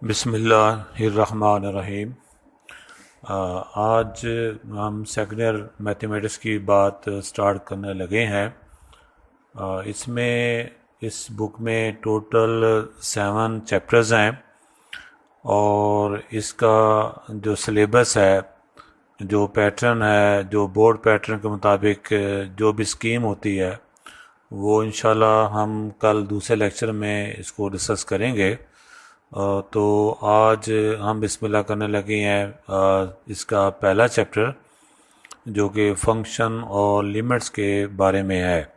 बिस्मिल्लाहिर्रहमानिर्रहीम। आज हम सेकंड ईयर मैथमेटिक्स की बात स्टार्ट करने लगे हैं। इसमें इस बुक में टोटल 7 चैप्टर्स हैं और इसका जो सिलेबस है, जो पैटर्न है, जो बोर्ड पैटर्न के मुताबिक जो भी स्कीम होती है, वो इंशाल्लाह हम कल दूसरे लेक्चर में इसको डिस्कस करेंगे। तो आज हम बिस्मिल्लाह करने लगे हैं इसका पहला चैप्टर, जो कि फंक्शन और लिमिट्स के बारे में है।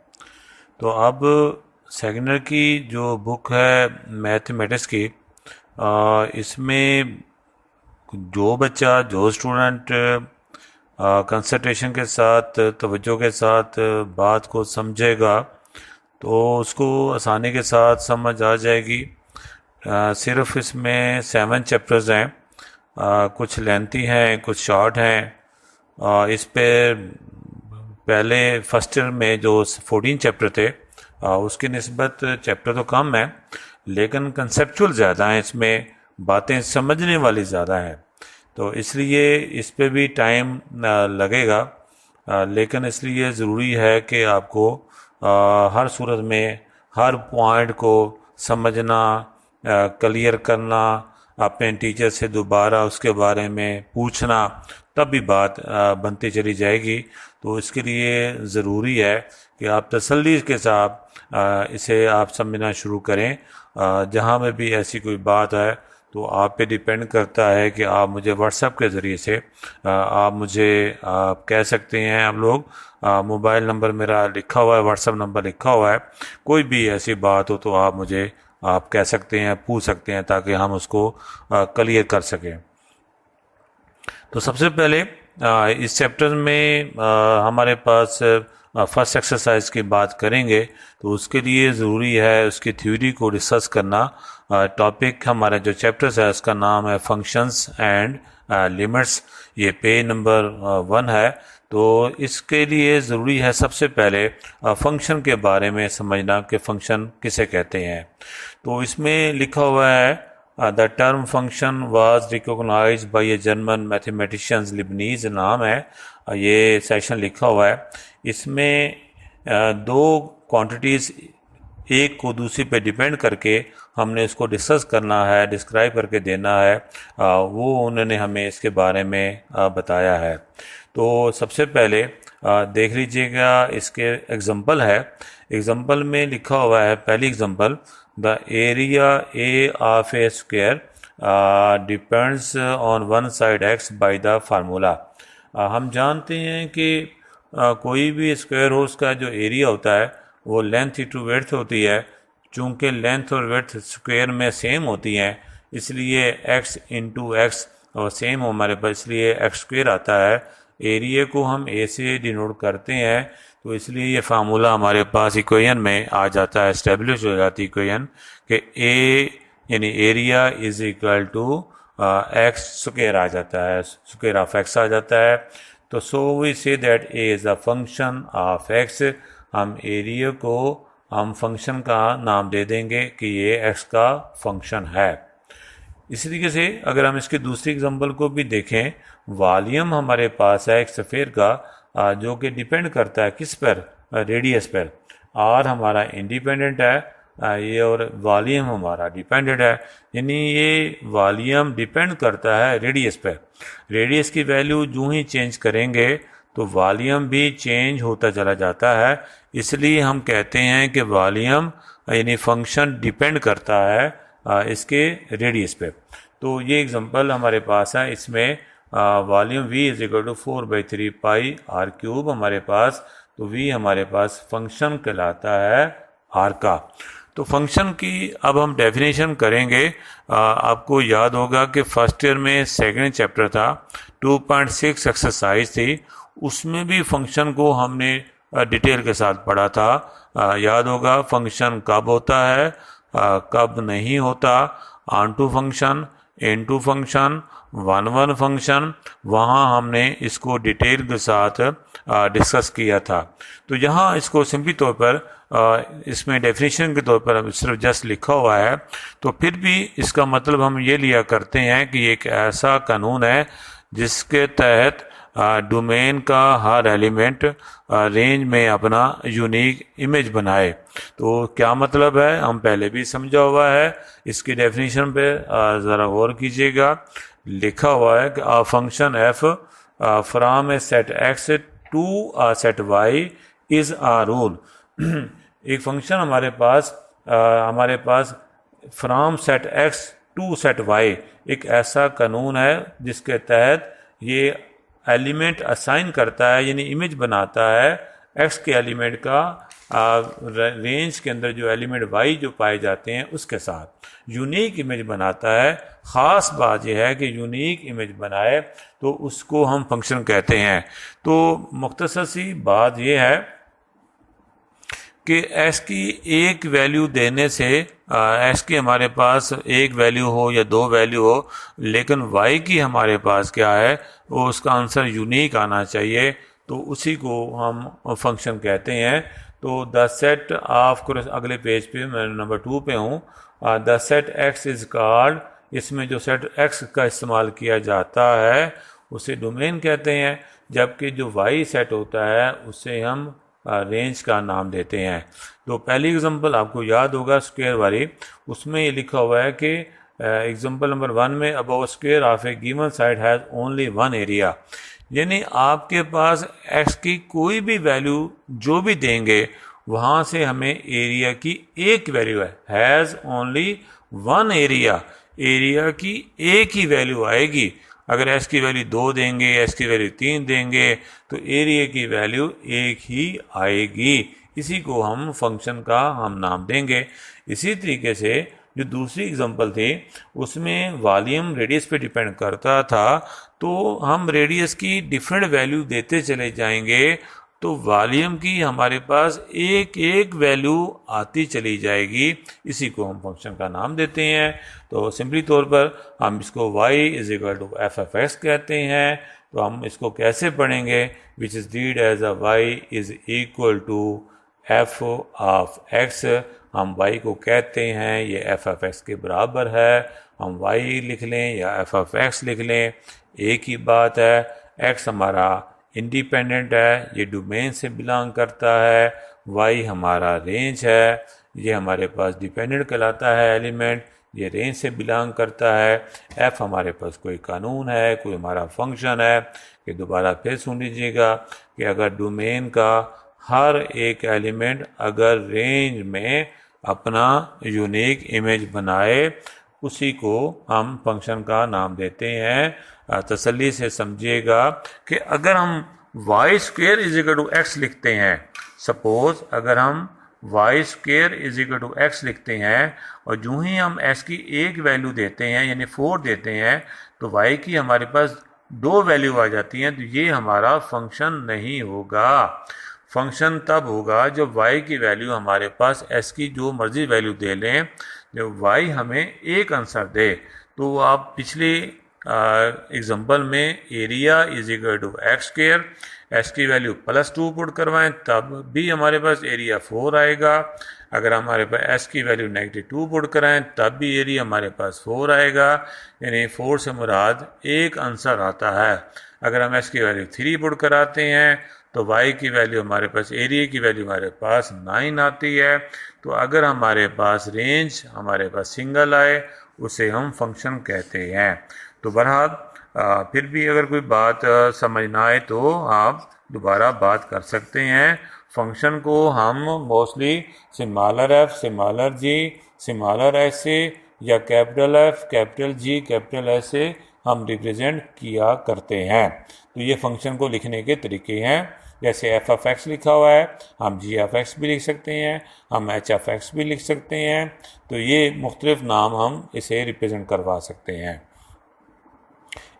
तो अब सेकेंड ईयर की जो बुक है मैथमेटिक्स की, इसमें जो बच्चा, जो स्टूडेंट कंसंट्रेशन के साथ, तवज्जो के साथ बात को समझेगा तो उसको आसानी के साथ समझ आ जाएगी। सिर्फ इसमें 7 चैप्टर्स हैं, कुछ लेंथी हैं, कुछ शॉर्ट हैं। इस पे पहले फर्स्ट ईयर में जो 14 चैप्टर थे, उसकी निस्बत चैप्टर तो कम है, लेकिन कंसेप्चुअल ज़्यादा हैं, इसमें बातें समझने वाली ज़्यादा हैं। तो इसलिए इस पे भी टाइम लगेगा, लेकिन इसलिए ज़रूरी है कि आपको हर सूरत में हर पॉइंट को समझना, क्लियर करना, अपने टीचर से दोबारा उसके बारे में पूछना, तब भी बात बनती चली जाएगी। तो इसके लिए ज़रूरी है कि आप तसल्ली के साथ इसे आप समझना शुरू करें। जहाँ में भी ऐसी कोई बात है तो आप पे डिपेंड करता है कि आप मुझे व्हाट्सएप के ज़रिए से आप मुझे आप कह सकते हैं। आप लोग मोबाइल नंबर मेरा लिखा हुआ है, व्हाट्सएप नंबर लिखा हुआ है। कोई भी ऐसी बात हो तो आप मुझे आप कह सकते हैं, पूछ सकते हैं, ताकि हम उसको क्लियर कर सकें। तो सबसे पहले इस चैप्टर में हमारे पास फर्स्ट एक्सरसाइज की बात करेंगे, तो उसके लिए ज़रूरी है उसकी थ्योरी को डिस्कस करना। टॉपिक हमारा जो चैप्टर्स है उसका नाम है फंक्शंस एंड लिमिट्स। ये पेज नंबर 1 है। तो इसके लिए ज़रूरी है सबसे पहले फंक्शन के बारे में समझना कि फ़ंक्शन किसे कहते हैं। तो इसमें लिखा हुआ है the term function was recognised by a German mathematicians, Leibniz नाम है। ये सेक्शन लिखा हुआ है। इसमें दो क्वांटिटीज़ एक को दूसरी पे डिपेंड करके हमने इसको डिस्कस करना है, डिस्क्राइब करके देना है। वो उन्होंने हमें इसके बारे में बताया है। तो सबसे पहले देख लीजिएगा, इसके एग्जांपल है। एग्जांपल में लिखा हुआ है, पहली example, the area A of A square depends on one side x by the formula. हम जानते हैं कि कोई भी स्क्वायर हो, उसका जो एरिया होता है वो लेंथ इंटू विड्थ होती है। चूँकि लेंथ और विड्थ स्क्वायर में सेम होती हैं, इसलिए x इंटू एक्स और सेम हो हमारे पास, इसलिए एक्स स्क्वायर आता है। एरिया को हम ए से डिनोट करते हैं, तो इसलिए ये फार्मूला हमारे पास इक्वेशन में आ जाता है, इस्टेब्लिश हो जाती है इक्वेशन कि ए यानी area is equal to x square आ जाता है, स्क्वायर ऑफ एक्स आ जाता है। तो so we say that A is a function of x. हम एरिया को हम फंक्शन का नाम दे देंगे कि ये एक्स का फंक्शन है। इसी तरीके से अगर हम इसके दूसरी एग्जांपल को भी देखें, वॉल्यूम हमारे पास है एक सफ़ेयर का, जो कि डिपेंड करता है किस पर, रेडियस पर। आर हमारा इंडिपेंडेंट है ये, और वॉल्यूम हमारा डिपेंडेंट है। यानी ये वॉल्यूम डिपेंड करता है रेडियस पर। रेडियस की वैल्यू जो ही चेंज करेंगे तो वॉल्यूम भी चेंज होता चला जाता है। इसलिए हम कहते हैं कि वॉल्यूम यानी फंक्शन डिपेंड करता है इसके रेडियस पे। तो ये एग्जांपल हमारे पास है। इसमें volume v is equal to 4/3 pi r cube हमारे पास। तो v हमारे पास फंक्शन कहलाता है आर का। तो फंक्शन की अब हम डेफिनेशन करेंगे। आपको याद होगा कि फर्स्ट ईयर में सेकंड चैप्टर था, 2.6 एक्सरसाइज थी, उसमें भी फंक्शन को हमने डिटेल के साथ पढ़ा था। याद होगा फंक्शन कब होता है, कब नहीं होता, onto function into function, one one function, वहाँ हमने इसको डिटेल के साथ डिस्कस किया था। तो यहाँ इसको सिंपली तौर पर इसमें डेफिनेशन के तौर पर सिर्फ जस्ट लिखा हुआ है, तो फिर भी इसका मतलब हम ये लिया करते हैं कि एक ऐसा कानून है जिसके तहत डोमेन का हर एलिमेंट रेंज में अपना यूनिक इमेज बनाए। तो क्या मतलब है हम पहले भी समझा हुआ है, इसकी डेफिनेशन पे ज़रा गौर कीजिएगा। लिखा हुआ है कि a function f from a set x to a set y is a rule. एक फंक्शन हमारे पास from set x to set y एक ऐसा कानून है जिसके तहत ये एलिमेंट असाइन करता है, यानी इमेज बनाता है x के एलिमेंट का रेंज के अंदर जो एलिमेंट y जो पाए जाते हैं उसके साथ यूनिक इमेज बनाता है। ख़ास बात यह है कि यूनिक इमेज बनाए तो उसको हम फंक्शन कहते हैं। तो मुख्तसर सी बात यह है कि x की एक वैल्यू देने से x की हमारे पास एक वैल्यू हो या दो वैल्यू हो, लेकिन y की हमारे पास क्या है वो उसका आंसर यूनिक आना चाहिए, तो उसी को हम फंक्शन कहते हैं। तो द सेट ऑफ, अगले पेज पे मैं नंबर 2 पे हूँ, the set x is called, इसमें जो सेट x का इस्तेमाल किया जाता है उसे डोमेन कहते हैं, जबकि जो y सेट होता है उसे हम रेंज का नाम देते हैं। तो पहली एग्जांपल आपको याद होगा स्क्वायर वाली, उसमें ये लिखा हुआ है कि एग्जांपल नंबर 1 में about square of a given side has only one area, यानी आपके पास x की कोई भी वैल्यू जो भी देंगे वहाँ से हमें एरिया की एक वैल्यू है, has only one area, area की एक ही वैल्यू आएगी। अगर x की वैल्यू 2 देंगे, x की वैल्यू 3 देंगे तो एरिया की वैल्यू एक ही आएगी। इसी को हम फंक्शन का हम नाम देंगे। इसी तरीके से जो दूसरी एग्जांपल थी उसमें वॉल्यूम रेडियस पे डिपेंड करता था, तो हम रेडियस की डिफरेंट वैल्यू देते चले जाएंगे तो वॉल्यूम की हमारे पास एक एक वैल्यू आती चली जाएगी। इसी को हम फंक्शन का नाम देते हैं। तो सिंपली तौर पर हम इसको y is equal to f of x कहते हैं। तो हम इसको कैसे पढ़ेंगे, which is read as a y is equal to f of x. हम y को कहते हैं ये एफ ऑफ एक्स के बराबर है, हम y लिख लें या एफ ऑफ एक्स लिख लें, एक ही बात है। x हमारा इंडिपेंडेंट है, ये डोमेन से बिलोंग करता है, y हमारा रेंज है, ये हमारे पास डिपेंडेंट कहलाता है एलिमेंट, ये रेंज से बिलोंग करता है। f हमारे पास कोई कानून है, कोई हमारा फंक्शन है। कि दोबारा फिर सुन लीजिएगा कि अगर डोमेन का हर एक एलिमेंट अगर रेंज में अपना यूनिक इमेज बनाए उसी को हम फंक्शन का नाम देते हैं। तसल्ली से समझिएगा कि अगर हम y square is equal to x लिखते हैं, सपोज अगर हम y square is equal to x लिखते हैं और यूं ही हम एक्स की एक वैल्यू देते हैं यानी 4 देते हैं तो वाई की हमारे पास 2 वैल्यू आ जाती हैं, तो ये हमारा फंक्शन नहीं होगा। फंक्शन तब होगा जब y की वैल्यू हमारे पास s की जो मर्जी वैल्यू दे लें, जब y हमें एक आंसर दे। तो आप पिछले एग्जांपल में area is equal to x square, s की वैल्यू +2 पुट करवाएं तब भी हमारे पास एरिया 4 आएगा। अगर हमारे पास s की वैल्यू -2 पुट कराएं तब भी एरिया हमारे पास 4 आएगा, यानी 4 से मुराद एक आंसर आता है। अगर हम s की वैल्यू 3 पुट कराते हैं तो y की वैल्यू हमारे पास, एरिया की वैल्यू हमारे पास 9 आती है। तो अगर हमारे पास रेंज हमारे पास सिंगल आए उसे हम फंक्शन कहते हैं। तो बहरहाल फिर भी अगर कोई बात समझ ना आए तो आप दोबारा बात कर सकते हैं। फंक्शन को हम mostly smaller f, smaller g, smaller s से या capital F, capital G, capital S से हम रिप्रेजेंट किया करते हैं। तो ये फंक्शन को लिखने के तरीके हैं। जैसे एफ ऑफ एक्स लिखा हुआ है, हम जी ऑफ एक्स भी लिख सकते हैं, हम एच ऑफ एक्स भी लिख सकते हैं। तो ये मुख्तलिफ नाम हम इसे रिप्रेजेंट करवा सकते हैं।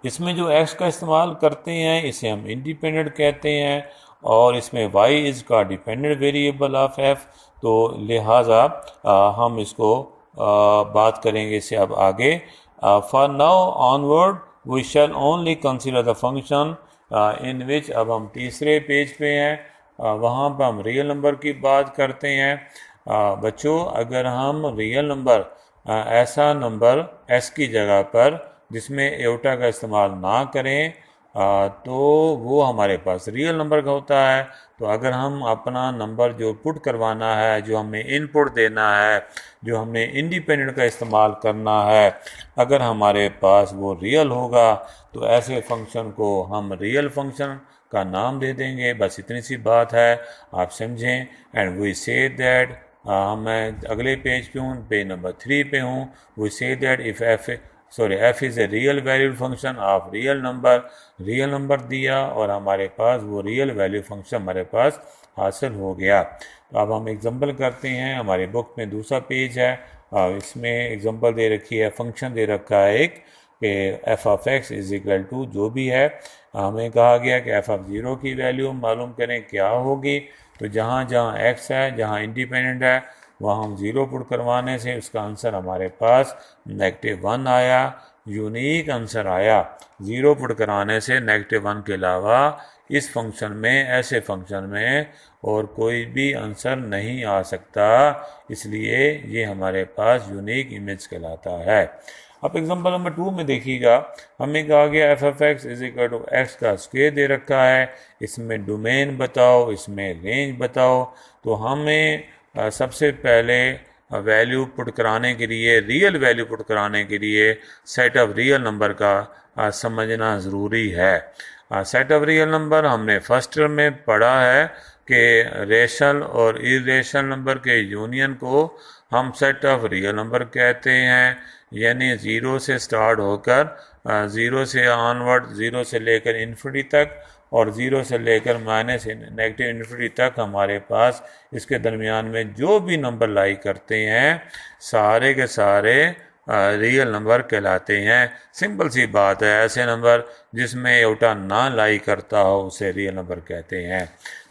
इसमें जो एक्स का इस्तेमाल करते हैं इसे हम इंडिपेंडेंट कहते हैं और इसमें वाई इज़ का डिपेंडेंट वेरिएबल ऑफ एफ। तो लिहाजा हम इसको बात करेंगे इससे अब आगे for now onward we shall only consider the function in which, अब हम तीसरे पेज पे हैं, वहाँ पर हम रियल नंबर की बात करते हैं। बच्चों, अगर हम रियल नंबर, ऐसा नंबर एस की जगह पर जिसमें एयोटा का इस्तेमाल ना करें, तो वो हमारे पास रियल नंबर का होता है। तो अगर हम अपना नंबर जो पुट करवाना है, जो हमें इनपुट देना है, जो हमने इंडिपेंडेंट का इस्तेमाल करना है, अगर हमारे पास वो रियल होगा तो ऐसे फंक्शन को हम रियल फंक्शन का नाम दे देंगे। बस इतनी सी बात है, आप समझें। एंड वी से दैट, मैं अगले पेज पे हूँ, पेज नंबर 3 पे हूँ। We say that if f is a real valued function of real number दिया और हमारे पास वो रियल वैल्यू फंक्शन हमारे पास हासिल हो गया। तो अब हम एग्जांपल करते हैं। हमारी बुक में दूसरा पेज है, इसमें एग्जांपल दे रखी है, फंक्शन दे रखा है एक, कि f of x is equal to जो भी है, हमें कहा गया कि एफ ऑफ ज़ीरो की वैल्यू मालूम करें क्या होगी। तो जहाँ जहाँ एक्स है, जहाँ इंडिपेंडेंट है, वहाँ हम ज़ीरो पुट करवाने से उसका आंसर हमारे पास -1 आया। यूनिक आंसर आया। ज़ीरो पुट कराने से -1 के अलावा इस फंक्शन में, ऐसे फंक्शन में और कोई भी आंसर नहीं आ सकता, इसलिए ये हमारे पास यूनिक इमेज कहलाता है। अब एग्जांपल नंबर 2 में देखिएगा, हमें कहा गया f of x is equal to x का स्क्वायर दे रखा है, इसमें डोमेन बताओ, इसमें रेंज बताओ। तो हमें सबसे पहले वैल्यू पुट कराने के लिए, रियल वैल्यू पुट कराने के लिए सेट ऑफ रियल नंबर का समझना ज़रूरी है। सेट ऑफ रियल नंबर हमने फर्स्ट टर्म में पढ़ा है कि रेशनल और इरेशनल नंबर के यूनियन को हम सेट ऑफ रियल नंबर कहते हैं। यानी ज़ीरो से स्टार्ट होकर, ज़ीरो से ऑनवर्ड, ज़ीरो से लेकर इन्फिनिटी तक और ज़ीरो से लेकर माइनस नेगेटिव इन्फिनिटी तक हमारे पास इसके दरमियान में जो भी नंबर लाई करते हैं, सारे के सारे रियल नंबर कहलाते हैं। सिंपल सी बात है, ऐसे नंबर जिसमें एयोटा ना लाई करता हो उसे रियल नंबर कहते हैं।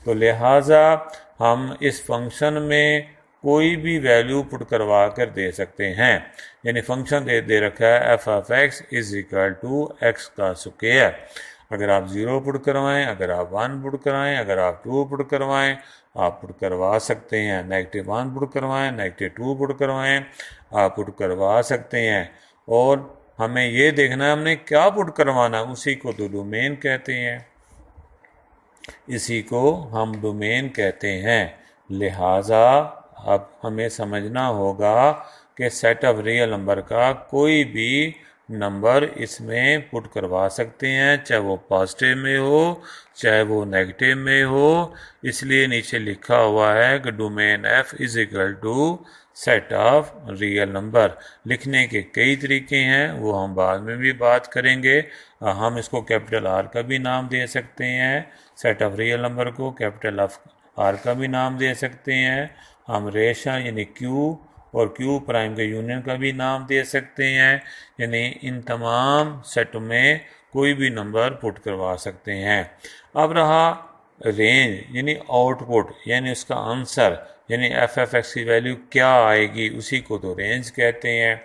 तो लिहाजा हम इस फंक्शन में कोई भी वैल्यू पुट करवा कर दे सकते हैं। यानी फंक्शन दे रखा है f of x is equal to x का स्क्वायर। अगर आप 0 पुट करवाएं, अगर आप 1 पुट कराएं, अगर आप 2 पुट करवाएं, आप पुट करवा सकते हैं। -1 पुट करवाएं, -2 पुट करवाएं, आप पुट करवा सकते हैं। और हमें ये देखना है हमने क्या पुट करवाना, उसी को तो डोमेन कहते हैं, इसी को हम डोमेन कहते हैं। लिहाजा अब हमें समझना होगा कि सेट ऑफ रियल नंबर का कोई भी नंबर इसमें पुट करवा सकते हैं, चाहे वो पॉजिटिव में हो, चाहे वो नेगेटिव में हो। इसलिए नीचे लिखा हुआ है कि domain f is equal to set of real number. लिखने के कई तरीके हैं, वो हम बाद में भी बात करेंगे। हम इसको कैपिटल आर का भी नाम दे सकते हैं, सेट ऑफ रियल नंबर को कैपिटल ऑफ आर का भी नाम दे सकते हैं। हम रेशा यानी क्यू और क्यू प्राइम के यूनियन का भी नाम दे सकते हैं। यानी इन तमाम सेट में कोई भी नंबर पुट करवा सकते हैं। अब रहा रेंज यानी आउटपुट, यानी उसका आंसर, यानी एफ एफ एक्स की वैल्यू क्या आएगी, उसी को तो रेंज कहते हैं।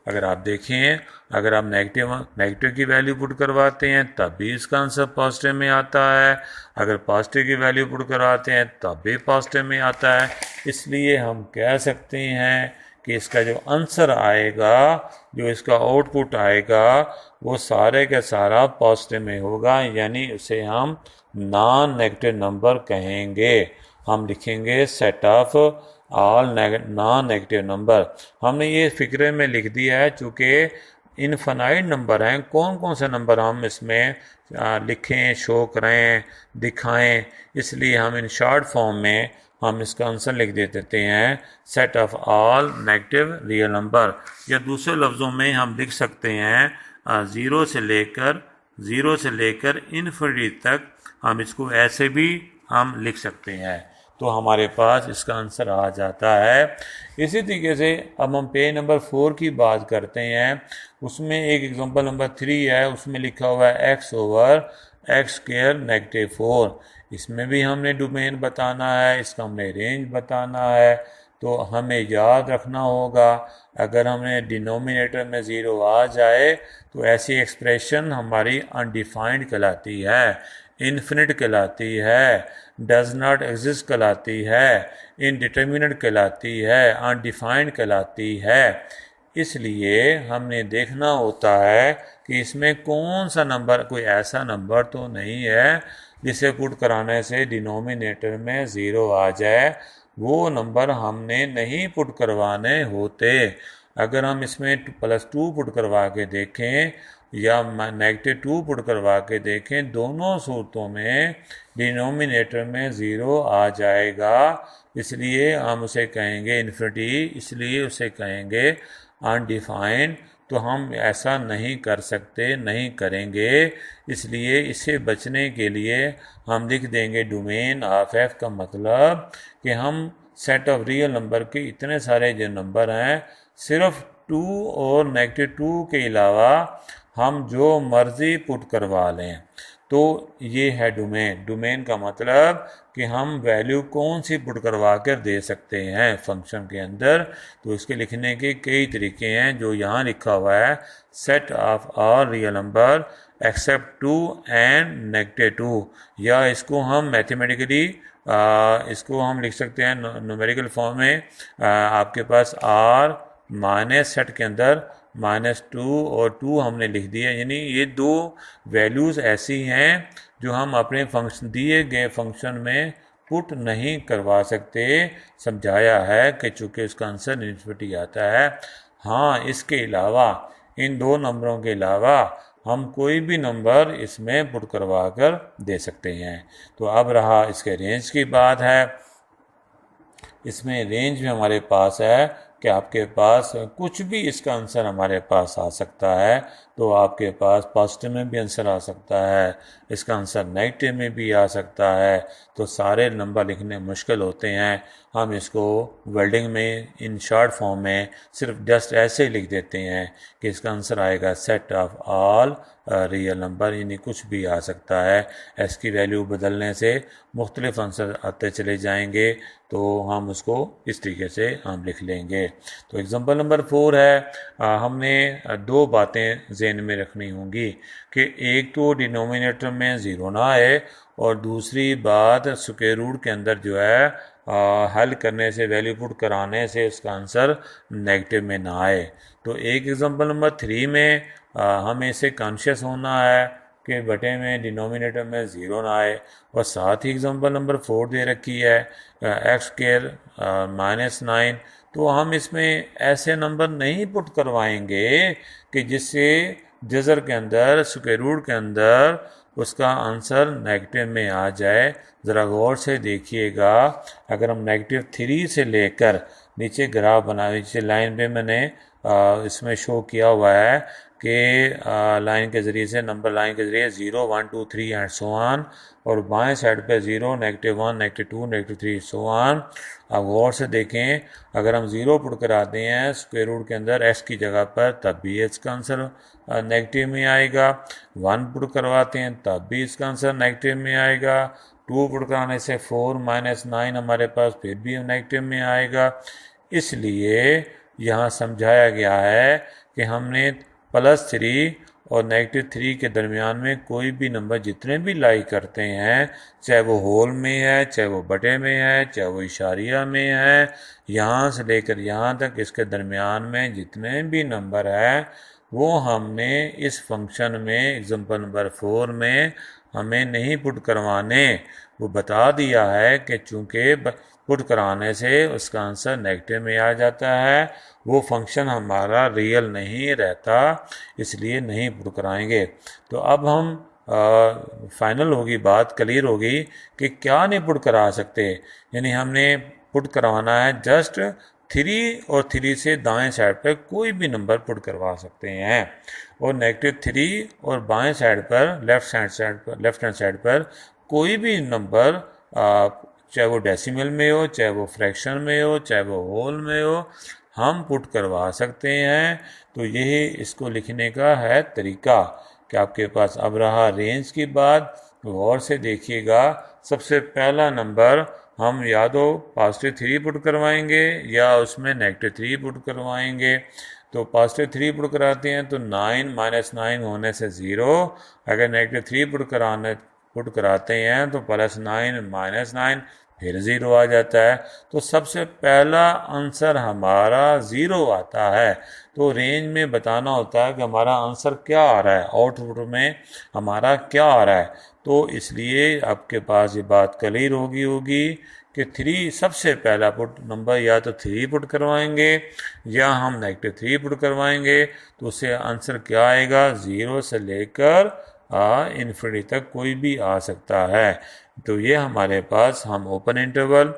अगर आप देखें, अगर आप नेगेटिव की वैल्यू पुट करवाते हैं तब भी इसका आंसर पॉजिटिव में आता है, अगर पॉजिटिव की वैल्यू पुट करवाते हैं तब भी पॉजिटिव में आता है। इसलिए हम कह सकते हैं कि इसका जो आंसर आएगा, जो इसका आउटपुट आएगा, वो सारे का सारा पॉजिटिव में होगा, यानी उसे हम नॉन नेगेटिव नंबर कहेंगे। हम लिखेंगे set of all non negative number. हमने ये फिक्रे में लिख दिया है, चूँकि इनफाइनाइट नंबर हैं, कौन कौन से नंबर हम इसमें लिखें, शो करें, दिखाएं, इसलिए हम इन शॉर्ट फॉर्म में हम इसका आंसर लिख देते हैं set of all negative real number. या दूसरे लफ्ज़ों में हम लिख सकते हैं ज़ीरो से लेकर इन्फिनिटी तक, हम इसको ऐसे भी हम लिख सकते हैं। तो हमारे पास इसका आंसर आ जाता है। इसी तरीके से अब हम पेज नंबर 4 की बात करते हैं। उसमें एक एग्जांपल नंबर 3 है, उसमें लिखा हुआ है x ओवर एक्स स्क्वायर -4। इसमें भी हमने डोमेन बताना है, इसका हमने रेंज बताना है। तो हमें याद रखना होगा, अगर हमने डिनोमिनेटर में ज़ीरो आ जाए तो ऐसी एक्सप्रेशन हमारी अनडिफाइंड कहलाती है, इन्फिनिट कहलाती है, डज नॉट एग्जिस्ट कहलाती है, इनडिटर्मिनेट कहलाती है, अनडिफाइंड कहलाती है। इसलिए हमने देखना होता है कि इसमें कौन सा नंबर, कोई ऐसा नंबर तो नहीं है जिसे पुट कराने से डिनोमिनेटर में ज़ीरो आ जाए, वो नंबर हमने नहीं पुट करवाने होते। अगर हम इसमें +2 पुट करवा के देखें या -2 पुट करवा के देखें, दोनों सूरतों में डिनोमिनेटर में ज़ीरो आ जाएगा, इसलिए हम उसे कहेंगे इन्फिनिटी, इसलिए उसे कहेंगे अनडिफाइंड। तो हम ऐसा नहीं कर सकते, नहीं करेंगे। इसलिए इससे बचने के लिए हम लिख देंगे डोमेन ऑफ एफ का मतलब कि हम सेट ऑफ रियल नंबर के इतने सारे जो नंबर हैं, सिर्फ 2 और -2 के अलावा हम जो मर्ज़ी पुट करवा लें। तो ये है डोमेन। डोमेन का मतलब कि हम वैल्यू कौन सी पुट करवा कर दे सकते हैं फंक्शन के अंदर। तो इसके लिखने के कई तरीके हैं, जो यहाँ लिखा हुआ है, set of all real number except 2 and -2, या इसको हम मैथमेटिकली इसको हम लिख सकते हैं न्यूमेरिकल फॉर्म में। आपके पास आर माइनस सेट के अंदर -2 और 2 हमने लिख दिया, यानी ये दो वैल्यूज़ ऐसी हैं जो हम अपने फंक्शन, दिए गए फंक्शन में पुट नहीं करवा सकते। समझाया है कि चूँकि उसका आंसर इन्फिनिटी आता है। हाँ, इसके अलावा, इन दो नंबरों के अलावा हम कोई भी नंबर इसमें पुट करवा कर दे सकते हैं। तो अब रहा इसके रेंज की बात है। इसमें रेंज में हमारे पास है कि आपके पास कुछ भी इसका आंसर हमारे पास आ सकता है। तो आपके पास पॉजिटिव में भी आंसर आ सकता है, इसका आंसर नेगेटिव में भी आ सकता है। तो सारे नंबर लिखने मुश्किल होते हैं, हम इसको वर्डिंग में इन शॉर्ट फॉर्म में सिर्फ जस्ट ऐसे ही लिख देते हैं कि इसका आंसर आएगा set of all real number, यानी कुछ भी आ सकता है। एस की वैल्यू बदलने से मुख्तलिफ आंसर आते चले जाएंगे, तो हम उसको इस तरीके से हम लिख लेंगे। तो एग्जांपल नंबर 4 है, हमने दो बातें जहन में रखनी होंगी कि एक तो डिनोमिनेटर में ज़ीरो ना आए, और दूसरी बात स्क्वायर रूट के अंदर जो है हल करने से, वैल्यू पुट कराने से उसका आंसर नेगेटिव में ना आए। तो एक एग्जांपल नंबर 3 में हमें इसे कॉन्शियस होना है कि बटे में डिनोमिनेटर में ज़ीरो ना आए, और साथ ही एग्जांपल नंबर 4 दे रखी है x² -9। तो हम इसमें ऐसे नंबर नहीं पुट करवाएंगे कि जिससे जज़र के अंदर, स्क्वायर रूट के अंदर उसका आंसर नेगेटिव में आ जाए। ज़रा गौर से देखिएगा, अगर हम -3 से लेकर नीचे ग्राफ बना, नीचे लाइन पे मैंने इसमें शो किया हुआ है कि लाइन के ज़रिए से, नंबर लाइन के ज़रिए 0 1 2 3 एंड सो ऑन, और बाएं साइड पे 0 -1 -2 -3 सो ऑन। अब गौर से देखें, अगर हम 0 पुट कराते हैं स्क्वायर रूट के अंदर x की जगह पर, तब भी इसका आंसर नेगेटिव में आएगा। 1 पुट करवाते हैं तब भी इसका आंसर नेगेटिव में आएगा। 2 पुट कराने से 4 -9 हमारे पास फिर भी नेगेटिव में आएगा। इसलिए यहाँ समझाया गया है कि हमने +3 और -3 के दरमियान में कोई भी नंबर जितने भी लाई करते हैं, चाहे वो होल में है, चाहे वो बटे में है, चाहे वो इशारिया में है, यहाँ से लेकर यहाँ तक इसके दरमियान में जितने भी नंबर है, वो हमने इस फंक्शन में एग्जांपल नंबर 4 में हमें नहीं पुट करवाने। वो बता दिया है कि चूँकि पुट कराने से उसका आंसर नेगेटिव में आ जाता है, वो फंक्शन हमारा रियल नहीं रहता, इसलिए नहीं पुट कराएंगे। तो अब हम फाइनल होगी बात, क्लियर होगी कि क्या नहीं पुट करा सकते। यानी हमने पुट करवाना है जस्ट 3, और 3 से दाएं साइड पर कोई भी नंबर पुट करवा सकते हैं, और -3 और बाएं साइड पर, लेफ्ट हैंड साइड पर कोई भी नंबर, चाहे वो डेसिमल में हो, चाहे वो फ्रैक्शन में हो, चाहे वो होल में हो, हम पुट करवा सकते हैं। तो यही इसको लिखने का है तरीका कि आपके पास। अब रहा रेंज की बात, गौर से देखिएगा, सबसे पहला नंबर हम या तो पॉजिटिव 3 पुट करवाएंगे या उसमें -3 पुट करवाएंगे। तो पॉजिटिव 3 पुट कराते हैं तो 9 -9 होने से 0, अगर -3 पुट कराते हैं तो +9 -9 फिर 0 आ जाता है। तो सबसे पहला आंसर हमारा 0 आता है। तो रेंज में बताना होता है कि हमारा आंसर क्या आ रहा है, आउटपुट में हमारा क्या आ रहा है। तो इसलिए आपके पास ये बात क्लियर होगी कि 3 सबसे पहला पुट नंबर या तो 3 पुट करवाएंगे या हम -3 पुट करवाएंगे। तो उससे आंसर क्या आएगा, 0 से लेकर इन्फिनिटी तक कोई भी आ सकता है। तो ये हमारे पास, हम ओपन इंटरवल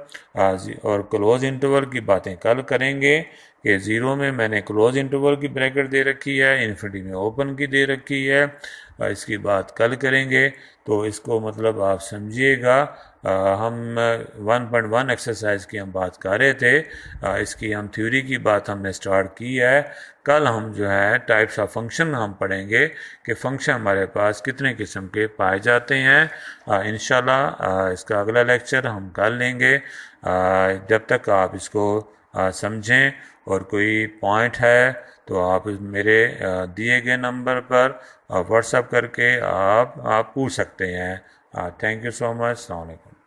और क्लोज इंटरवल की बातें कल करेंगे कि 0 में मैंने क्लोज इंटरवल की ब्रैकेट दे रखी है, इन्फिनिटी में ओपन की दे रखी है। इसकी बात कल करेंगे। तो इसको मतलब आप समझिएगा। हम 1.1 एक्सरसाइज की हम बात कर रहे थे, इसकी हम थ्योरी की बात हमने स्टार्ट की है। कल हम जो है टाइप्स ऑफ फंक्शन हम पढ़ेंगे कि फंक्शन हमारे पास कितने किस्म के पाए जाते हैं। इंशाल्लाह इसका अगला लेक्चर हम कर लेंगे। जब तक आप इसको समझें और कोई पॉइंट है तो आप मेरे दिए गए नंबर पर व्हाट्सएप करके आप पूछ सकते हैं। Thank you so much. अस्सलाम वालेकुम।